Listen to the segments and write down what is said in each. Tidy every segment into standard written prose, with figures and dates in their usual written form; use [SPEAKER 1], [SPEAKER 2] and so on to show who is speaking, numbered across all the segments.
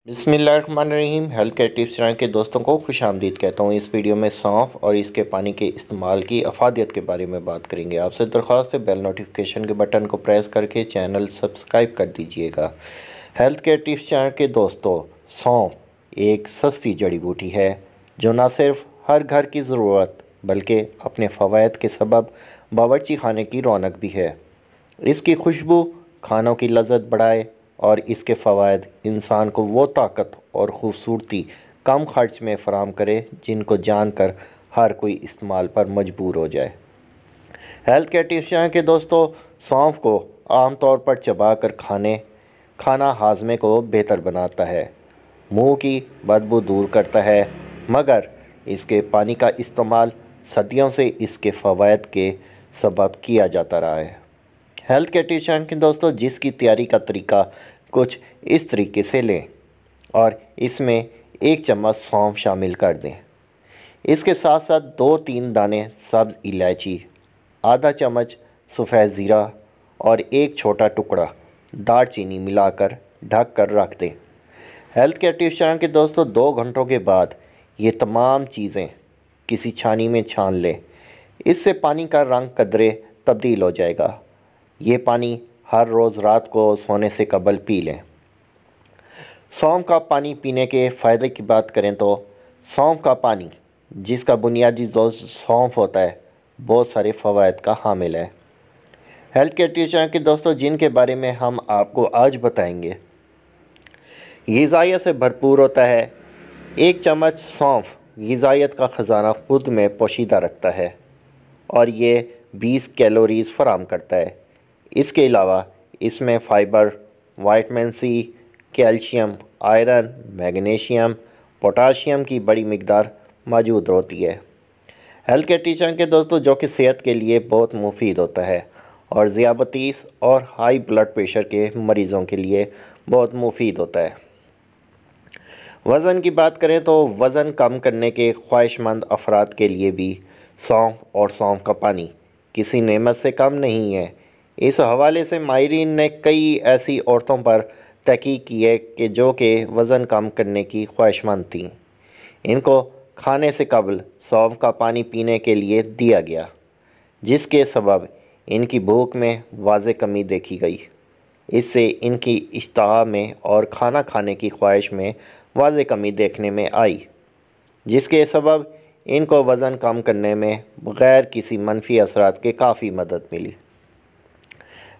[SPEAKER 1] बिस्मिल्लाहिर्रहमानिर्रहीम। Health care tips channel के दोस्तों को खुश आमदीद कहता हूँ। इस वीडियो में सौंफ और इसके पानी के इस्तेमाल की अफादियत के बारे में बात करेंगे। आपसे दरख्वास्त है बेल नोटिफिकेशन के बटन को प्रेस करके चैनल सब्सक्राइब कर दीजिएगा। हेल्थ केयर टिप्स चैनल के दोस्तों, सौंफ एक सस्ती जड़ी बूटी है जो न सिर्फ हर घर की ज़रूरत बल्कि अपने फ़वाइद के सबब बावर्ची खाने की रौनक भी है। इसकी खुशबू खानों की लज़्ज़त बढ़ाए और इसके फ़वाइद इंसान को वो ताकत और ख़ूबसूरती कम खर्च में फ़राहम करे जिनको जानकर हर कोई इस्तेमाल पर मजबूर हो जाए। हेल्थ केयर टिप्स चैनल के दोस्तों, सौंफ को आम तौर पर चबा कर खाना हाजमे को बेहतर बनाता है, मुंह की बदबू दूर करता है, मगर इसके पानी का इस्तेमाल सदियों से इसके फ़वाइद के सबब किया जाता रहा है। हेल्थ केयर टिप्स चैनल के दोस्तों, जिसकी तैयारी का तरीका कुछ इस तरीके से लें और इसमें 1 चम्मच सौंफ शामिल कर दें। इसके साथ साथ 2-3 दाने सब्ज़ इलायची, आधा चम्मच सफ़ेद ज़ीरा और 1 छोटा टुकड़ा दालचीनी मिलाकर ढक कर रख दें। हेल्थ केयर टिप्स चैनल के दोस्तों, 2 घंटों के बाद ये तमाम चीज़ें किसी छानी में छान लें। इससे पानी का रंग कदरे तब्दील हो जाएगा। ये पानी हर रोज़ रात को सोने से कबल पी लें। सौंफ का पानी पीने के फ़ायदे की बात करें तो सौंफ का पानी, जिसका बुनियादी जोश सौंफ होता है, बहुत सारे फ़वाइद का हामिल है। हेल्थ केयर टिप्स चैनल के दोस्तों, जिनके बारे में हम आपको आज बताएंगे, ग़िज़ाइयत से भरपूर होता है। 1 चम्मच सौंफ ग़िज़ाइयत का ख़जाना ख़ुद में पोशीदा रखता है और ये 20 कैलोरीज़ फराहम करता है। इसके अलावा इसमें fibre, vitamin C, calcium, iron, magnesium, potassium की बड़ी मिकदार मौजूद होती है। हेल्थ केयर टिप्स चैनल के दोस्तों, जो कि सेहत के लिए बहुत मुफीद होता है और ज़ियाबतीस और हाई ब्लड प्रेशर के मरीज़ों के लिए बहुत मुफीद होता है। वज़न की बात करें तो वज़न कम करने के ख्वाहिशमंद अफराद के लिए भी सौंफ और सौंफ का पानी किसी नेमत से कम नहीं है। इस हवाले से माहिरीन ने कई ऐसी औरतों पर तहकीक की है कि जो कि वज़न कम करने की ख्वाहिशमंद थीं। इनको खाने से कबल सौंफ का पानी पीने के लिए दिया गया, जिसके सबब इनकी भूख में वाज़े कमी देखी गई। इससे इनकी इश्तहा में और खाना खाने की ख्वाहिश में वाज़े कमी देखने में आई, जिसके सबब इनको वज़न कम करने में बग़ैर किसी मनफी असरात के काफ़ी मदद मिली।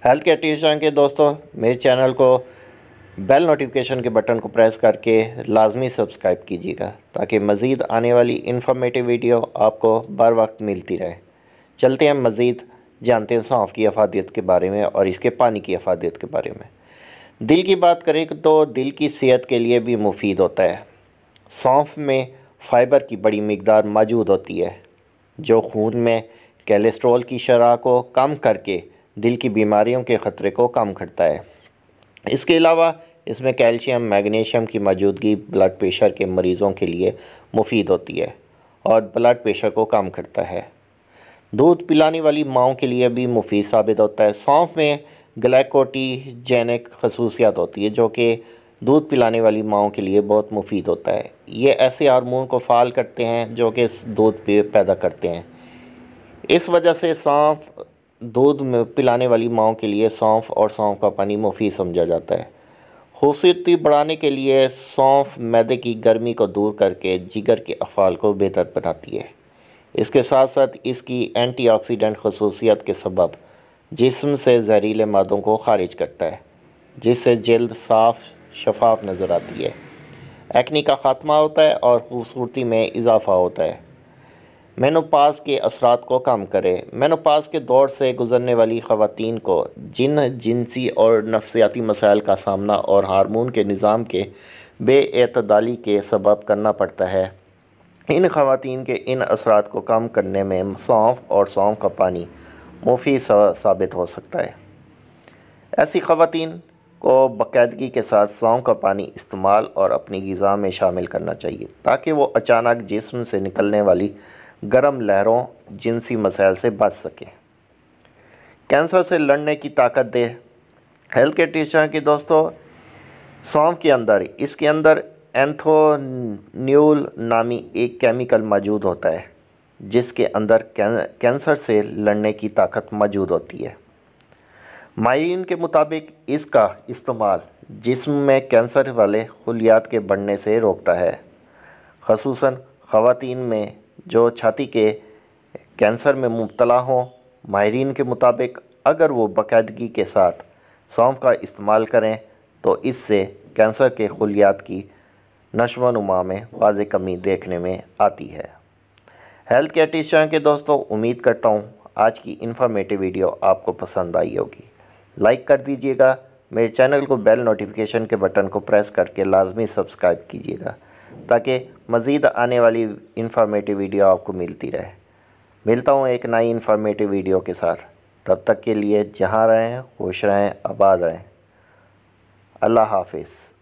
[SPEAKER 1] हेल्थ केयर टिप्स चैनल के दोस्तों, मेरे चैनल को बेल नोटिफिकेशन के बटन को प्रेस करके लाजमी सब्सक्राइब कीजिएगा ताकि मज़ीद आने वाली इन्फॉर्मेटिव वीडियो आपको बर वक्त मिलती रहे। चलते हैं मज़ीद जानते हैं सौंफ की अफादियत के बारे में और इसके पानी की अफादियत के बारे में। दिल की बात करें तो दिल की सेहत के लिए भी मुफीद होता है। सौंफ में फ़ाइबर की बड़ी मिकदार मौजूद होती है जो खून में कोलेस्ट्रॉल की शरह को कम करके दिल की बीमारियों के ख़तरे को कम करता है। इसके अलावा इसमें कैल्शियम, मैग्नीशियम की मौजूदगी ब्लड प्रेशर के मरीज़ों के लिए मुफीद होती है और ब्लड प्रेशर को कम करता है। दूध पिलाने वाली माँओं के लिए भी मुफीद साबित होता है। सौंफ में ग्लाइकोजेनिक खसूसियात होती है जो कि दूध पिलाने वाली माँओं के लिए बहुत मुफीद होता है। ये ऐसे हार्मोन को फ़ाल करते हैं जो कि दूध पैदा करते हैं। इस वजह से सौंफ दूध में पिलाने वाली माँओं के लिए सौंफ और सौंफ का पानी मुफीद समझा जाता है। खूबसूरती बढ़ाने के लिए सौंफ मैदे की गर्मी को दूर करके जिगर के अफ़ाल को बेहतर बनाती है। इसके साथ साथ इसकी एंटीऑक्सीडेंट खसूसियत के सबब जिस्म से जहरीले मादों को खारिज करता है, जिससे जल्द साफ़ शफाफ नज़र आती है। एक्ने का ख़ात्मा होता है और खूबसूरती में इजाफ़ा होता है। मेनोपाज़ के असरात को कम करे। मेनोपाज़ के दौर से गुज़रने वाली ख़वातीन को जिन जिनसी और नफ्सियाती मसाइल का सामना और हार्मोन के निज़ाम के बेएतदाली के सबब करना पड़ता है, इन ख़वातीन के इन असरात को कम करने में सौंफ और सौंफ का पानी मुफीद साबित हो सकता है। ऐसी ख़वातीन को बाकायदगी के साथ सौंफ का पानी इस्तेमाल और अपनी ग़िज़ा में शामिल करना चाहिए ताकि वो अचानक जिस्म से निकलने वाली गर्म लहरों जिनसी मसाइल से बच सकें। कैंसर से लड़ने की ताकत दे। हेल्थ केयर टिप्स चैनल के दोस्तों, सौंफ के अंदर इसके अंदर एंथोन्यूल नामी एक केमिकल मौजूद होता है जिसके अंदर कैंसर से लड़ने की ताकत मौजूद होती है। माहिरीन के मुताबिक इसका इस्तेमाल जिस्म में कैंसर वाले खुलियात के बढ़ने से रोकता है, ख़ुसूसन ख़वातीन में जो छाती के कैंसर में मुब्तला हों। माहिरीन के मुताबिक अगर वो बाकायदगी के साथ सौंफ का इस्तेमाल करें तो इससे कैंसर के खुलियात की नशो-नुमा में वाज़ेह कमी देखने में आती है। हेल्थ केयर टिप्स चैनल के दोस्तों, उम्मीद करता हूँ आज की इन्फॉर्मेटिव वीडियो आपको पसंद आई होगी। लाइक कर दीजिएगा, मेरे चैनल को बेल नोटिफिकेशन के बटन को प्रेस करके लाजमी सब्सक्राइब कीजिएगा ताकि मज़ीद आने वाली इन्फॉर्मेटिव वीडियो आपको मिलती रहे। मिलता हूँ एक नई इन्फॉर्मेटिव वीडियो के साथ, तब तक के लिए जहाँ रहें खुश रहें, आबाद रहें। अल्लाह हाफिज़।